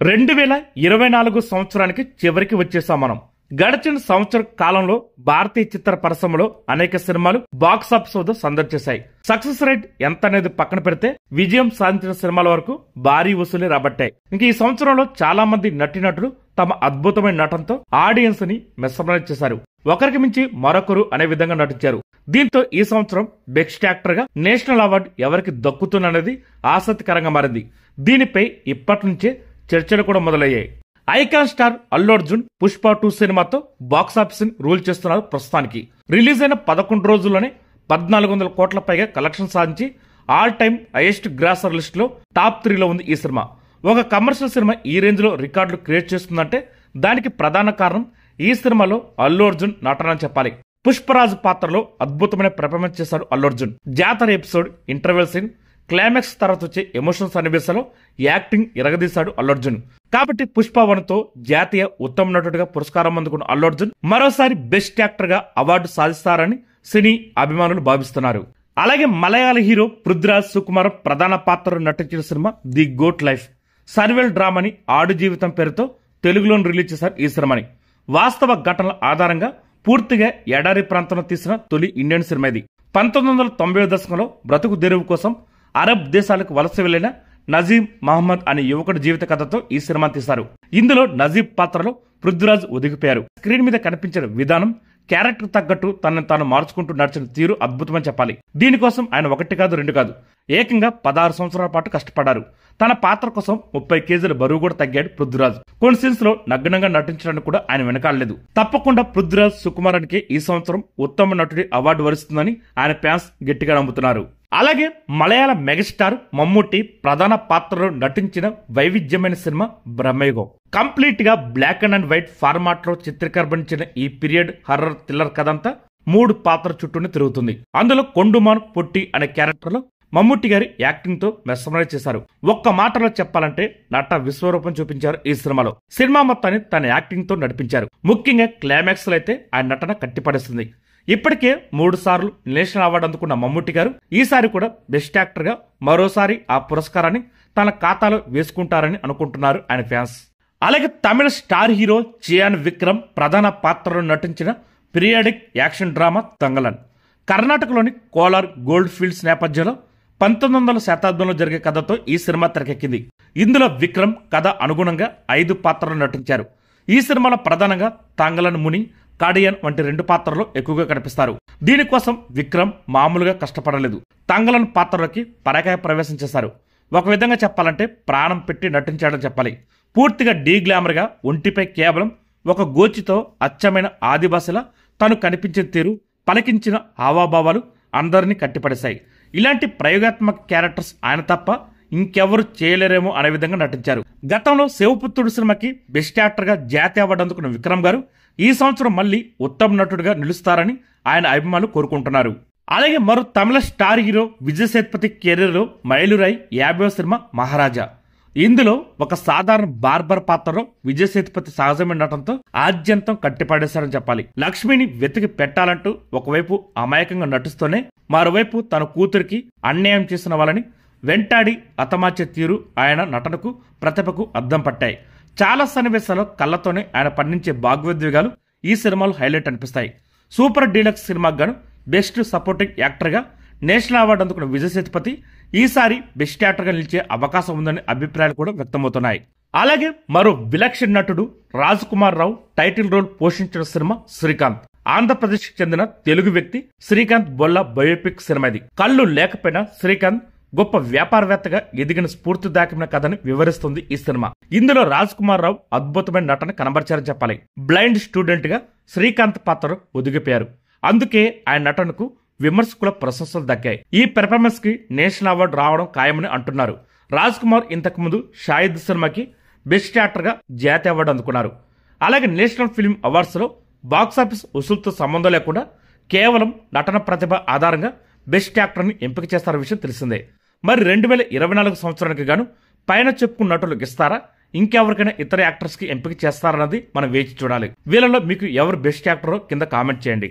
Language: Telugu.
2024 సంవత్సరానికి చివరికి వచ్చేసాం మనం. గడిచిన సంవత్సర కాలంలో భారతీయ చిత్ర పరిశ్రమలో అనేక సినిమాలు బాక్సాఫీస్ వద్ద సందడి చేశాయి. సక్సెస్ రేట్ ఎంత అనేది పక్కన పెడితే విజయం సాధించిన సినిమాల వరకు భారీ వసూలు రాబట్టాయి. ఇంక ఈ సంవత్సరంలో చాలా మంది నటీనటులు తమ అద్భుతమైన నటనతో ఆడియన్స్ ని మెస్మరైజ్ చేశారు. ఒకరికి మించి మరొకరు అనే విధంగా నటించారు. దీంతో ఈ సంవత్సరం బెస్ట్ యాక్టర్ గా నేషనల్ అవార్డు ఎవరికి దక్కుతుందనేది ఆసక్తికరంగా మారింది. దీనిపై ఇప్పటి నుంచే చర్చలు కూడా మొదలయ్యాయి. ఐకాన్ స్టార్ అల్లు అర్జున్ పుష్ప 2 సినిమాతో బాక్సాఫీస్ ని రూల్ చేస్తున్నారు. ప్రస్తుతానికి రిలీజ్ అయిన 11 రోజుల్లోనే 1400 కోట్ల పైగా కలెక్షన్ సాధించి all time highest grosser list లో టాప్ 3లో ఉంది ఈ సినిమా. ఒక కమర్షియల్ సినిమా ఈ రేంజ్ లో రికార్డులు క్రియేట్ చేస్తుందంటే దానికి ప్రధాన కారణం ఈ సినిమాలో అల్లు అర్జున్ నటన అని చెప్పాలి. పుష్పరాజు పాత్రలో అద్భుతమైన పెర్ఫార్మెన్స్ చేశాడు అల్లు అర్జున్. జాతర ఎపిసోడ్, ఇంటర్వెల్ సీన్, క్లైమాక్స్ తర్వాత వచ్చే ఎమోషనల్ సన్నివేశాల్లో యాక్టింగ్ ఇరగదీశాడు అల్లు అర్జున్. కాబట్టి పుష్ప 1 తో జాతీయ ఉత్తమ నటుడిగా పురస్కారం అందుకున్న అల్లు అర్జున్ మరోసారి బెస్ట్ యాక్టర్ గా అవార్డు సాధిస్తారని సినీ అభిమానులు భావిస్తున్నారు. అలాగే మలయాళ హీరో పృథ్వీరాజ్ సుకుమార్ ప్రధాన పాత్రలో నటించిన సినిమా ది గోట్ లైఫ్ సర్వేల్ డ్రామాని ఆడు జీవితం పేరుతో తెలుగులో రిలీజ్ చేశారు. ఈ సినిమాని వాస్తవ ఘటనల ఆధారంగా పూర్తిగా ఎడారి ప్రాంతంలో తీసిన తొలి ఇండియన్ సినిమా ఇది. 1990 దశకంలో బ్రతుకు తెరువు కోసం అరబ్ దేశాలకు వలస వెళ్లిన నజీమ్ మహమ్మద్ అనే యువకుడి జీవిత కథతో ఈ సినిమా తీశారు. ఇందులో నజీబ్ పాత్రలో పృథ్వీరాజ్ ఒదిగిపోయారు. స్క్రీన్ మీద కనిపించిన విధానం, క్యారెక్టర్ తగ్గట్టు తనను తాను మార్చుకుంటూ నడిచిన తీరు అద్భుతమని చెప్పాలి. దీనికోసం ఆయన 1 కాదు 2 కాదు ఏకంగా 16 సంవత్సరాల పాటు కష్టపడ్డారు. తన పాత్ర కోసం 30 కేజీల బరువు కూడా తగ్గాడు పృథ్వీరాజ్. కొన్ని సీన్స్ లో నగ్నంగా నటించడానికి కూడా ఆయన వెనకాడలేదు. తప్పకుండా పృథ్వీరాజ్ సుకుమారానికి ఈ సంవత్సరం ఉత్తమ నటుడి అవార్డు వరిస్తుందని ఆయన ఫ్యాన్స్ గట్టిగా నమ్ముతున్నారు. అలాగే మలయాళ మెగాస్టార్ మమ్ముట్టి ప్రధాన పాత్రలో నటించిన వైవిధ్యమైన సినిమా బ్రహ్మయుగం. కంప్లీట్ గా బ్లాక్ అండ్ వైట్ ఫార్మాట్ లో చిత్రీకరించిన ఈ పీరియడ్ హర్రర్ థ్రిల్లర్ కథంతా 3 పాత్ర చుట్టూనే తిరుగుతుంది. అందులో కొండుమాన్ పొట్టి అనే క్యారెక్టర్ లో మమ్ముట్టి గారి యాక్టింగ్ తో మెస్మరైజ్ చేశారు. ఒక్క మాటలో చెప్పాలంటే నట విశ్వరూపం చూపించారు ఈ సినిమాలో. సినిమా మొత్తాన్ని తన యాక్టింగ్ తో నడిపించారు. ముఖ్యంగా క్లైమాక్స్ లో అయితే ఆయన నటన కట్టిపడేస్తుంది. ఇప్పటికే 3 సార్లు నేషనల్ అవార్డు అందుకున్న మమ్ముట్టి గారు ఈసారి కూడా బెస్ట్ యాక్టర్ గా మరోసారి ఆ పురస్కారాన్ని తన ఖాతాలో వేసుకుంటారని అనుకుంటున్నారు ఆయన ఫ్యాన్స్. అలాగే తమిళ స్టార్ హీరో చియాన్ విక్రమ్ ప్రధాన పాత్రలో నటించిన పీరియాడిక్ యాక్షన్ డ్రామా తంగలన్ కర్ణాటకలోని కోలార్ గోల్డ్ ఫీల్డ్స్ నేపథ్యంలో 1900 శతాబ్దంలో జరిగే కథతో ఈ సినిమా తెరకెక్కింది. ఇందులో విక్రమ్ కథ అనుగుణంగా 5 పాత్రలు నటించారు. ఈ సినిమాలో ప్రధానంగా తాంగలన్ ముని, కాడియన్ వంటి 2 పాత్రలు ఎక్కువగా కనిపిస్తారు. దీనికోసం విక్రమ్ మామూలుగా కష్టపడలేదు. తాంగలన్ పాత్రలోకి పరకాయ ప్రవేశం చేశారు. ఒక విధంగా చెప్పాలంటే ప్రాణం పెట్టి నటించాడని చెప్పాలి. పూర్తిగా డీ గ్లామర్ గా ఒంటిపై కేవలం ఒక గోచితో అచ్చమైన ఆదివాసిలా తను కనిపించిన తీరు, పలికించిన హావాభావాలు అందరినీ కట్టిపడేశాయి. ఇలాంటి ప్రయోగాత్మక క్యారెక్టర్స్ ఆయన తప్ప ఇంకెవరు చేయలేరేమో అనే విధంగా నటించారు. గతంలో శివపుత్రుడు సినిమాకి బెస్ట్ యాక్టర్ గా జాతీయ అవార్డు అందుకున్న విక్రమ్ గారు ఈ సంవత్సరం మళ్ళీ ఉత్తమ నటుడిగా నిలుస్తారని ఆయన అభిమానులు కోరుకుంటున్నారు. అలాగే మరో Tamil star hero Vijay Sethupathi career లో మైలురాయి 50వ సినిమా మహారాజా. ఇందులో ఒక సాధారణ బార్బర్ పాత్రలో విజయ్ సేతుపతి సహజమైన నటనతో ఆద్యంతం కట్టిపడేశారని చెప్పాలి. లక్ష్మిని వెతికి పెట్టాలంటూ ఒకవైపు అమాయకంగా నటిస్తూనే మరోవైపు తన కూతురికి అన్యాయం చేసిన వాళ్ళని వెంటాడి హతమార్చే తీరు ఆయన నటనకు ప్రతిభకు అద్దం పట్టాయి. చాలా సన్నివేశాల్లో కళ్ళతోనే ఆయన పండించే భాగోద్వేగాలు ఈ సినిమాలో హైలైట్ అనిపిస్తాయి. సూపర్ డీలక్స్ సినిమాకు గాను బెస్ట్ సపోర్టింగ్ యాక్టర్ గా నేషనల్ అవార్డు అందుకున్న విజయ్ సేతుపతి ఈసారి బెస్ట్ యాక్టర్ గా నిలిచే అవకాశం ఉందనే అభిప్రాయాలు కూడా వ్యక్తమవుతున్నాయి. అలాగే మరో విలక్షణ నటుడు రాజ్ కుమార్ రావు టైటిల్ రోల్ పోషించిన సినిమా శ్రీకాంత్. ఆంధ్రప్రదేశ్ కి చెందిన తెలుగు వ్యక్తి శ్రీకాంత్ బొల్ల బయోపిక్ సినిమా ఇది. కళ్ళు లేకపోయినా శ్రీకాంత్ గొప్ప వ్యాపారవేత్తగా ఎదిగిన స్ఫూర్తిదాయకమైన కథని వివరిస్తుంది ఈ సినిమా. ఇందులో రాజ్ కుమార్ రావు అద్భుతమైన నటన కనబరిచారని చెప్పాలి. బ్లైండ్ స్టూడెంట్ గా శ్రీకాంత్ పాత్ర ఒదిగిపోయారు. అందుకే ఆయన నటనకు విమర్శకుల ప్రశంసలు దక్కాయి. ఈ పెర్ఫార్మెన్స్ కి నేషనల్ అవార్డు రావడం ఖాయమని అంటున్నారు. రాజ్ కుమార్ ఇంతకు ముందు షాహిద్ సినిమాకి బెస్ట్ యాక్టర్ గా జాతీయ అవార్డు అందుకున్నారు. అలాగే నేషనల్ ఫిల్మ్ అవార్డ్స్ లో బాక్సాఫీస్ వసూలుతో సంబంధం లేకుండా కేవలం నటన ప్రతిభ ఆధారంగా బెస్ట్ యాక్టర్ ని ఎంపిక చేస్తారన్న విషయం తెలిసిందే. మరి 2024 సంవత్సరానికి గాను పైన చెప్పుకున్న నటులకు ఇస్తారా, ఇంకెవరికైనా ఇతర యాక్టర్స్ కి ఎంపిక చేస్తారన్నది మనం వేచి చూడాలి. వీళ్ళలో మీకు ఎవరు బెస్ట్ యాక్టరో కింద కామెంట్ చేయండి.